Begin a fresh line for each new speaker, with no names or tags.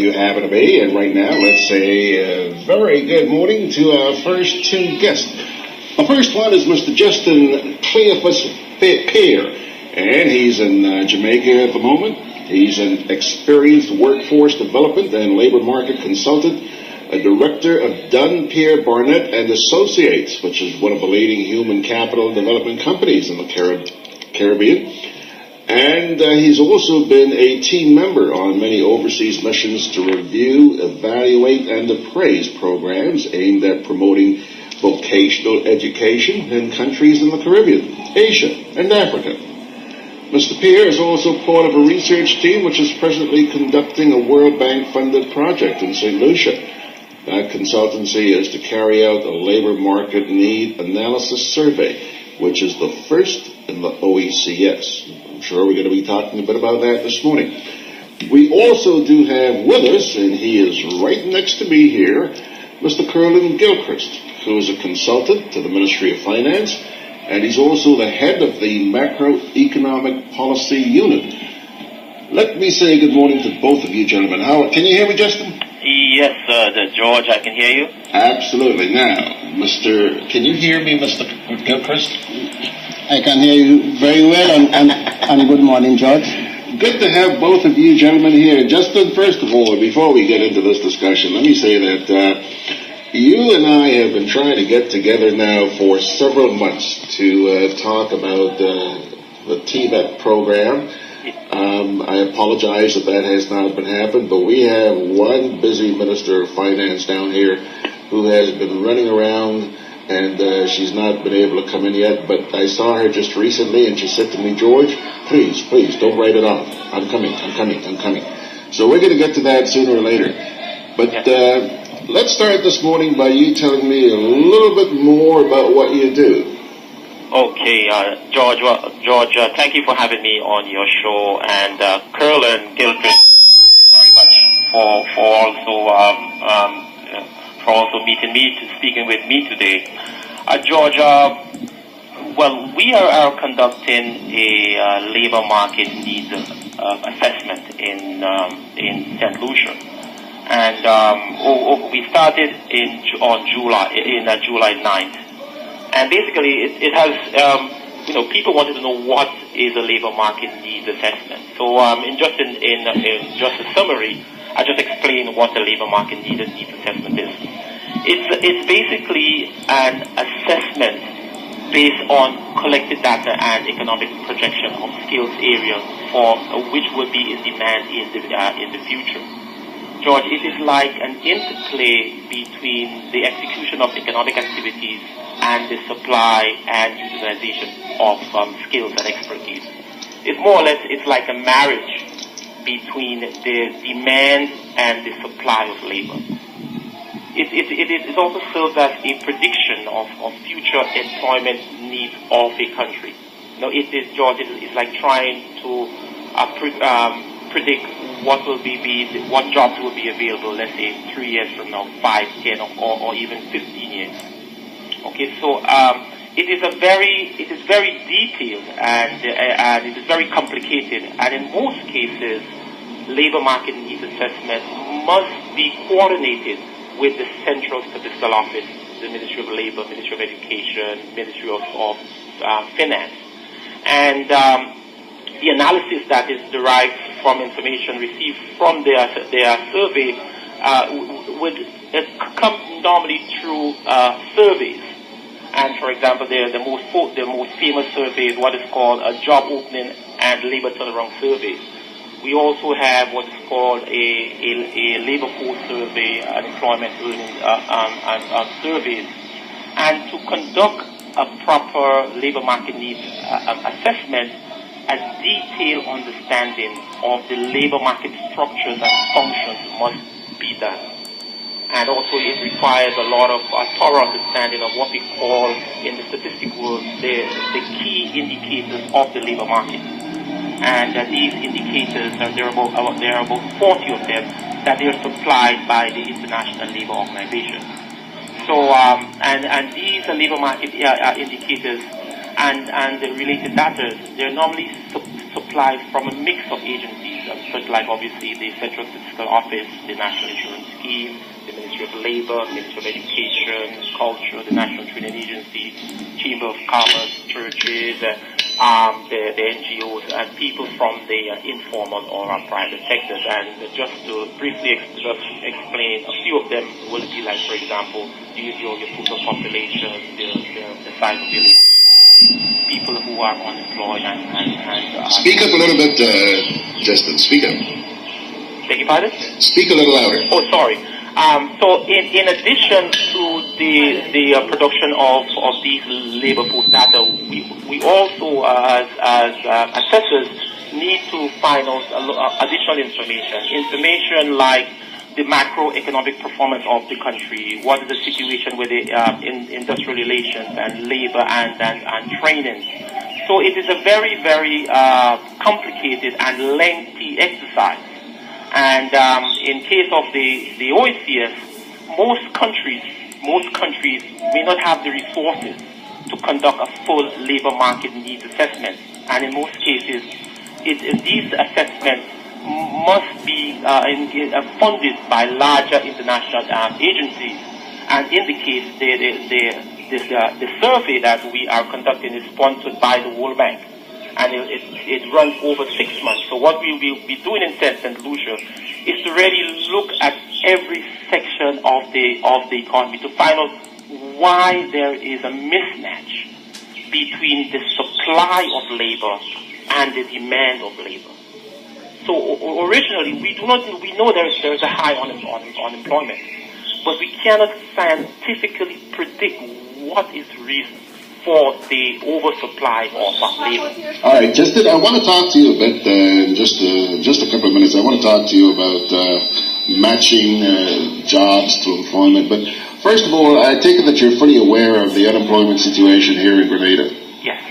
You happen to be, and right now, let's say a very good morning to our first two guests. The first one is Mr. Justine Cleophas Pierre, and he's in Jamaica at the moment. He's an experienced workforce development and labor market consultant, a director of Dunn, Pierre, Barnett and Associates, which is one of the leading human capital development companies in the Caribbean. And he's also been a team member on many overseas missions to review, evaluate, and appraise programs aimed at promoting vocational education in countries in the Caribbean, Asia, and Africa. Mr. Pierre is also part of a research team which is presently conducting a World Bank-funded project in St. Lucia. That consultancy is to carry out a labor market need analysis survey, which is the first in the OECS. I'm sure we're going to be talking a bit about that this morning. We also do have with us, and he is right next to me here, Mr. Curlan Gilchrist, who is a consultant to the Ministry of Finance, and he's also the head of the Macroeconomic Policy Unit. Let me say good morning to both of you gentlemen. Can you hear me, Justin?
Yes, George, I can hear you.
Absolutely. Now, can you hear me, Mr. Gilchrist?
I can hear you very well, and good morning, George.
Good to have both of you gentlemen here. Justin, first of all, before we get into this discussion, let me say that you and I have been trying to get together now for several months to talk about the TVET program. I apologize that has not been happened, but we have one busy Minister of Finance down here who has been running around, and she's not been able to come in yet, but I saw her just recently, and she said to me, George, please, don't write it off. I'm coming. So we're going to get to that sooner or later. But let's start this morning by you telling me a little bit more about what you do.
Okay, George, thank you for having me on your show, and Curlan Gilchrist, thank you very much for also meeting me, speaking with me today. George, well, we are conducting a labor market needs assessment in St. Lucia, and we started on July 9th. And basically, it has, people wanted to know what is a labor market needs assessment. So, in just a summary, I just explain what the labor market needs assessment is. It's basically an assessment based on collected data and economic projection of skills areas for which would be in demand in the future. George, it is like an interplay between the execution of economic activities and the supply and utilization of skills and expertise. It's more or less, it's like a marriage between the demand and the supply of labor. It also serves as a prediction of future employment needs of a country. Now, George, it's like trying to predict what jobs will be available, let's say 3 years from now, 5, 10, or even 15 years. Okay, so it is very detailed and it is very complicated, and in most cases, labor market needs assessment must be coordinated with the Central Statistical Office, the Ministry of Labor, Ministry of Education, Ministry of Finance, and the analysis that is derived from information received from their survey would come normally through surveys. And for example, the most famous survey is what is called a job opening and labor turnaround survey. We also have what is called a labor force survey, an employment surveys. And to conduct a proper labor market needs assessment, a detailed understanding of the labor market structures and functions must be done. And also it requires a lot of thorough understanding of what we call in the statistics world the key indicators of the labor market. And these indicators, there are about 40 of them that they are supplied by the International Labour Organization. So, and these labor market indicators and the related data, they're normally supplied from a mix of agencies. such like obviously the Central Statistical Office, the National Insurance Scheme, the Ministry of Labor, Ministry of Education, Culture, the National Training Agency, Chamber of Commerce, churches, the NGOs, and people from the informal or private sectors. And just to briefly explain, a few of them will be like, for example, your total population, the size of your labor, people who are unemployed, and
Speak up a little bit, Justin. Speak up.
Beg your pardon?
Speak a little louder.
Oh, sorry. So in addition to the production of these labor force data, we also as assessors need to find out additional information like the macroeconomic performance of the country, what is the situation with the industrial relations and labor and training. So it is a very, very complicated and lengthy exercise. And in case of the OECS, most countries may not have the resources to conduct a full labor market needs assessment. And in most cases, these assessments must be funded by larger international agencies. And in the case, the survey that we are conducting is sponsored by the World Bank. And it runs over 6 months. So what we will be doing in St. Lucia is to really look at every section of the economy to find out why there is a mismatch between the supply of labor and the demand of labor. So originally, we know there is a high unemployment, but we cannot scientifically predict what is the reason for the oversupply of labor.
All right, Justin, I want to talk to you a bit, in just a couple of minutes. I want to talk to you about matching jobs to employment. But first of all, I take it that you're fully aware of the unemployment situation here in Grenada.
Yes.